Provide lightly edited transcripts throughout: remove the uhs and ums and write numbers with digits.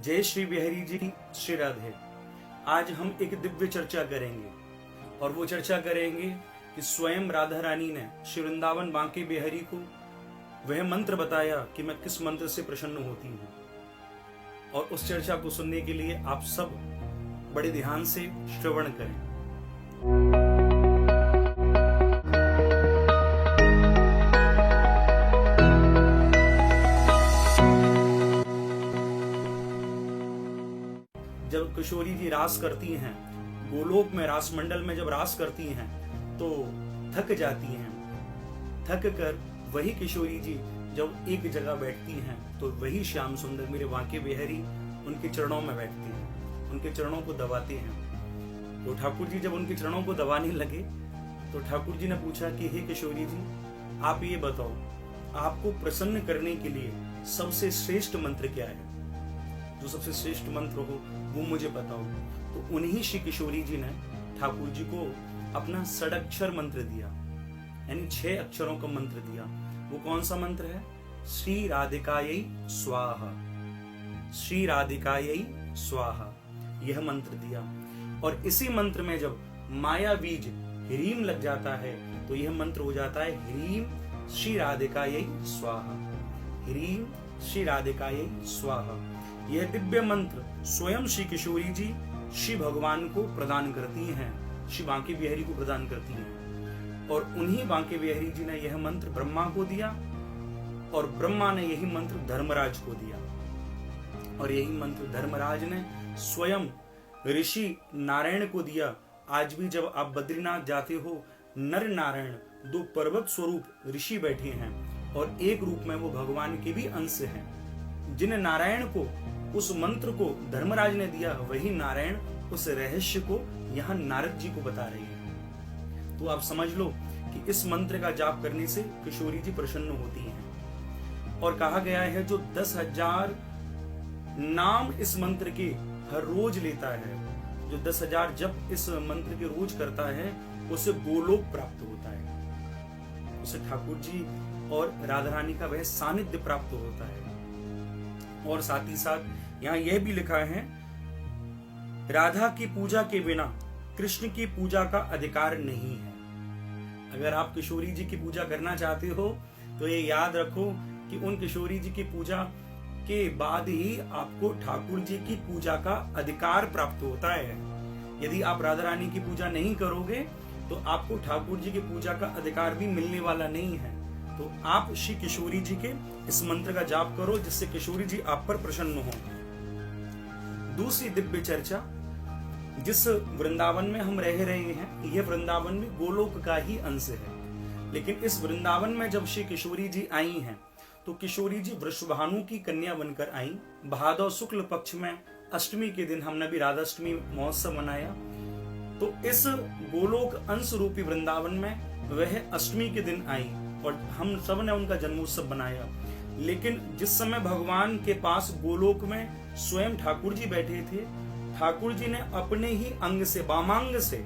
जय श्री बिहारी जी, श्री राधे। आज हम एक दिव्य चर्चा करेंगे और वो चर्चा करेंगे कि स्वयं राधा रानी ने श्री वृंदावन बांके बिहारी को वह मंत्र बताया कि मैं किस मंत्र से प्रसन्न होती हूँ। और उस चर्चा को सुनने के लिए आप सब बड़े ध्यान से श्रवण करें। जब किशोरी जी रास करती हैं, गोलोक में रास मंडल में जब रास करती हैं तो थक जाती हैं। थक कर वही किशोरी जी जब एक जगह बैठती हैं तो वही श्याम सुंदर मेरे बांके बिहारी उनके चरणों में बैठते हैं, उनके चरणों को दबाते हैं। तो ठाकुर जी जब उनके चरणों को दबाने लगे तो ठाकुर जी ने पूछा कि हे किशोरी जी, आप ये बताओ, आपको प्रसन्न करने के लिए सबसे श्रेष्ठ मंत्र क्या है? जो सबसे श्रेष्ठ मंत्र हो वो मुझे बताओ। तो उन्हीं श्री किशोरी जी ने ठाकुर जी को अपना षडक्षर मंत्र दिया, यानी 6 अक्षरों का मंत्र दिया। वो कौन सा मंत्र है? श्री राधिकायै स्वाहा, श्री राधिकायै स्वाहा, यह मंत्र दिया। और इसी मंत्र में जब माया बीज ह्रीम लग जाता है तो यह मंत्र हो जाता है ह्रीम श्री राधिकायै स्वाहा, ह्रीम श्री राधिकायै स्वाहा। यह दिव्य मंत्र स्वयं श्री किशोरी जी श्री भगवान को प्रदान करती हैं, श्री बांके बिहारी को प्रदान करती हैं। और उन्हीं बांके बिहारी जी ने यह मंत्र ब्रह्मा को दिया और ब्रह्मा ने यही मंत्र धर्मराज को दिया। और यही मंत्र धर्मराज ने स्वयं ऋषि नारायण को दिया। आज भी जब आप बद्रीनाथ जाते हो, नर नारायण 2 पर्वत स्वरूप ऋषि बैठे हैं और एक रूप में वो भगवान के भी अंश हैं। जिन नारायण को उस मंत्र को धर्मराज ने दिया, वही नारायण उस रहस्य को यहाँ नारद जी को बता रहे हैं। तो आप समझ लो कि इस मंत्र का जाप करने से किशोरी जी प्रसन्न होती हैं। और कहा गया है जो 10,000 नाम इस मंत्र के हर रोज लेता है, जो 10,000 जप इस मंत्र के रोज करता है, उसे गोलोक प्राप्त होता है, उसे ठाकुर जी और राधा रानी का वह सानिध्य प्राप्त होता है। और साथ ही साथ यहाँ यह भी लिखा है, राधा की पूजा के बिना कृष्ण की पूजा का अधिकार नहीं है। अगर आप किशोरी जी की पूजा करना चाहते हो तो ये याद रखो कि उन किशोरी जी की पूजा के बाद ही आपको ठाकुर जी की पूजा का अधिकार प्राप्त होता है। यदि आप राधा रानी की पूजा नहीं करोगे तो आपको ठाकुर जी की पूजा का अधिकार भी मिलने वाला नहीं है। तो आप श्री किशोरी जी के इस मंत्र का जाप करो, जिससे किशोरी जी आप पर प्रसन्न हो। दूसरी दिव्य चर्चा, जिस वृंदावन में हम रह रहे हैं, यह वृंदावन भी गोलोक का ही अंश है। लेकिन इस वृंदावन में जब श्री किशोरी जी आई हैं तो किशोरी जी वृषभानु की कन्या बनकर आई। भादौ शुक्ल पक्ष में अष्टमी के दिन हमने भी राधाष्टमी महोत्सव मनाया। तो इस गोलोक अंश रूपी वृंदावन में वह अष्टमी के दिन आई और हम सब ने उनका जन्मोत्सव बनाया। लेकिन जिस समय भगवान के पास गोलोक में स्वयं ठाकुर जी बैठे थे, ठाकुर जी ने अपने ही अंग से, वामांग से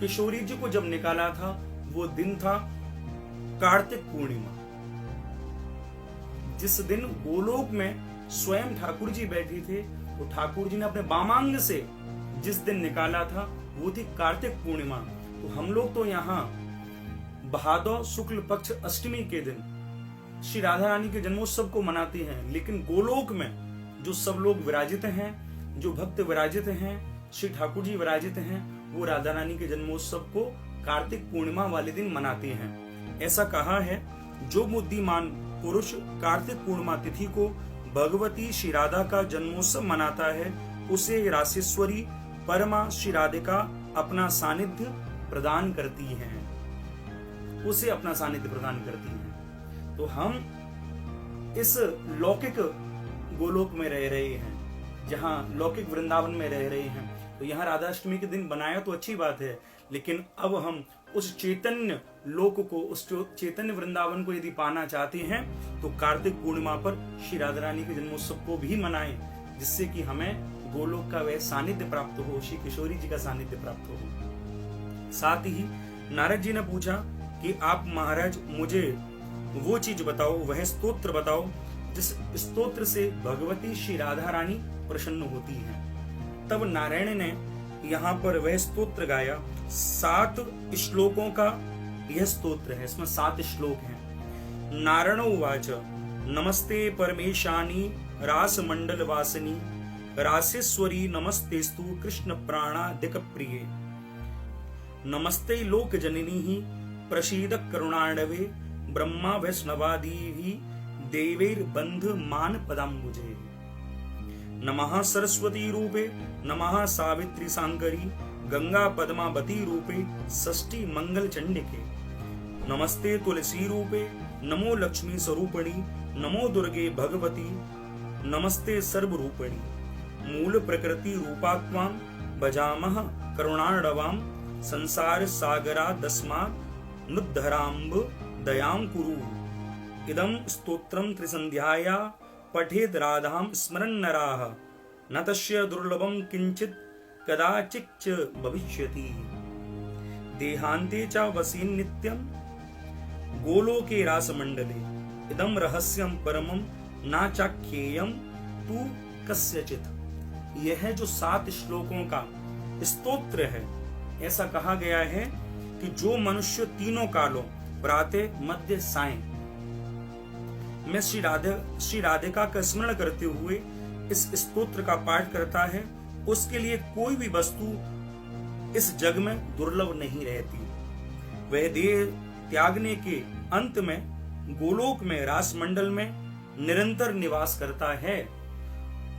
किशोरी जी को जब निकाला था, वो दिन था कार्तिक पूर्णिमा। जिस दिन गोलोक में स्वयं ठाकुर जी बैठे थे, तो ठाकुर जी ने अपने वामांग से जिस दिन निकाला था वो थी कार्तिक पूर्णिमा। तो हम लोग तो यहाँ भादौ शुक्ल पक्ष अष्टमी के दिन श्री राधा रानी के जन्मोत्सव को मनाते हैं। लेकिन गोलोक में जो सब लोग विराजित हैं, जो भक्त विराजित हैं, श्री ठाकुर जी विराजित हैं, वो राधा रानी के जन्मोत्सव को कार्तिक पूर्णिमा वाले दिन मनाते हैं। ऐसा कहा है, जो बुद्धिमान पुरुष कार्तिक पूर्णिमा तिथि को भगवती श्री राधा का जन्मोत्सव मनाता है, उसे रासेश्वरी परमा श्री राधिका अपना सानिध्य प्रदान करती हैं, उसे अपना सानिध्य प्रदान करती हैं। तो हम इस लौकिक गोलोक में रह रहे हैं, जहाँ लौकिक वृंदावन में रह रहे हैं। तो यहाँ राधाष्टमी के दिन बनाया तो अच्छी बात है, लेकिन अब हम उस चैतन्य लोक को, उस चैतन्य वृंदावन को यदि पाना चाहते हैं तो कार्तिक पूर्णिमा पर श्री राधा रानी के जन्मोत्सव को भी मनाएं, जिससे कि हमें गोलोक का वह सानिध्य प्राप्त हो, श्री किशोरी जी का सानिध्य प्राप्त हो। साथ ही नारद जी ने पूछा कि आप महाराज मुझे वो चीज बताओ, वह स्तोत्र बताओ जिस स्तोत्र से भगवती श्री राधा रानी प्रसन्न होती हैं। तब नारायण ने यहाँ पर वह स्तोत्र गाया। 7 श्लोकों का यह स्तोत्र है, इसमें 7 श्लोक हैं। नारायण उवाच नमस्ते परमेशानी रास मंडल वासिनी रासेश्वरी नमस्तेस्तु कृष्ण प्राणादिक प्रिये नमस्ते लोक जननी ही प्रसीद करुणाणवे ब्रह्मा वैष्णवादी देवैर बंध मान पदाम्बुजे नमः सरस्वती रूपे नमः सावित्री सांकरी गंगा पद्मावती रूपे षष्ठी मंगल चंडिके नमस्ते तुलसी रूपे नमो लक्ष्मी स्वरूपिणी नमो दुर्गे भगवती नमस्ते सर्वरूपिणी मूल प्रकृति रूपात्मां भजामः करुणार्णवां संसार सागरा दस्मात् नुद्धराम्ब दयां कुरु इदं स्तोत्रं त्रिसन्ध्याया पठेत् राधां स्मरन् नराः न तस्य दुर्लभं किंचित् कदाचिच्च भविष्यति देहान्ते च वसीन् नित्यं गोलोके रासमण्डले इदं रहस्यं परमं न चाख्येयं तु कस्यचित्। यह जो 7 श्लोकों का स्तोत्र है, ऐसा कहा गया है कि जो मनुष्य तीनों कालों प्रातः मध्य सायं में श्री राधिका का स्मरण करते हुए इस स्तोत्र का पाठ करता है, उसके लिए कोई भी वस्तु इस जग में दुर्लभ नहीं रहती। वह देह त्यागने के अंत में गोलोक में रास मंडल में निरंतर निवास करता है।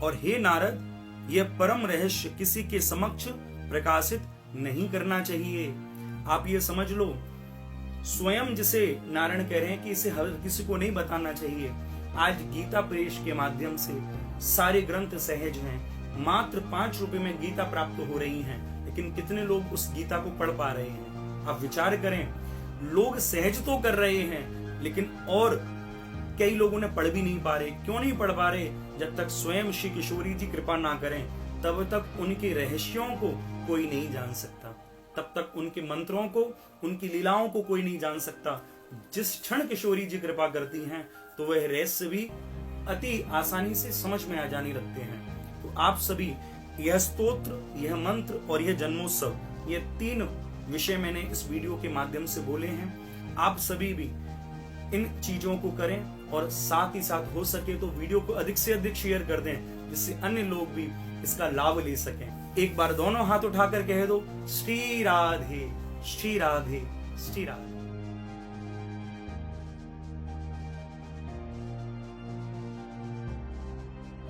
और हे नारद, यह परम रहस्य किसी के समक्ष प्रकाशित नहीं करना चाहिए। आप ये समझ लो, स्वयं जिसे नारायण कह रहे हैं कि इसे हर किसी को नहीं बताना चाहिए। आज गीता प्रेस के माध्यम से सारे ग्रंथ सहज हैं, मात्र 5 रुपए में गीता प्राप्त हो रही हैं, लेकिन कितने लोग उस गीता को पढ़ पा रहे हैं? आप विचार करें, लोग सहज तो कर रहे हैं, लेकिन और कई लोगों ने पढ़ भी नहीं पा रहे। क्यों नहीं पढ़ पा रहे? जब तक स्वयं श्री किशोरी जी कृपा ना करें, तब तक उनके रहस्यों को कोई नहीं जान सकता, तब तक उनके मंत्रों को, उनकी लीलाओं को कोई नहीं जान सकता। जिस क्षण किशोरी जी कृपा करती हैं, तो वह रहस्य भी अति आसानी से समझ में आ जाने लगते हैं। तो आप सभी यह स्तोत्र, यह मंत्र और यह जन्मोत्सव, ये 3 विषय मैंने इस वीडियो के माध्यम से बोले हैं। आप सभी भी इन चीजों को करें और साथ ही साथ हो सके तो वीडियो को अधिक से अधिक शेयर कर दें, जिससे अन्य लोग भी इसका लाभ ले सकें। एक बार दोनों हाथ उठाकर कह दो, श्री राधे श्री राधे श्री राधे।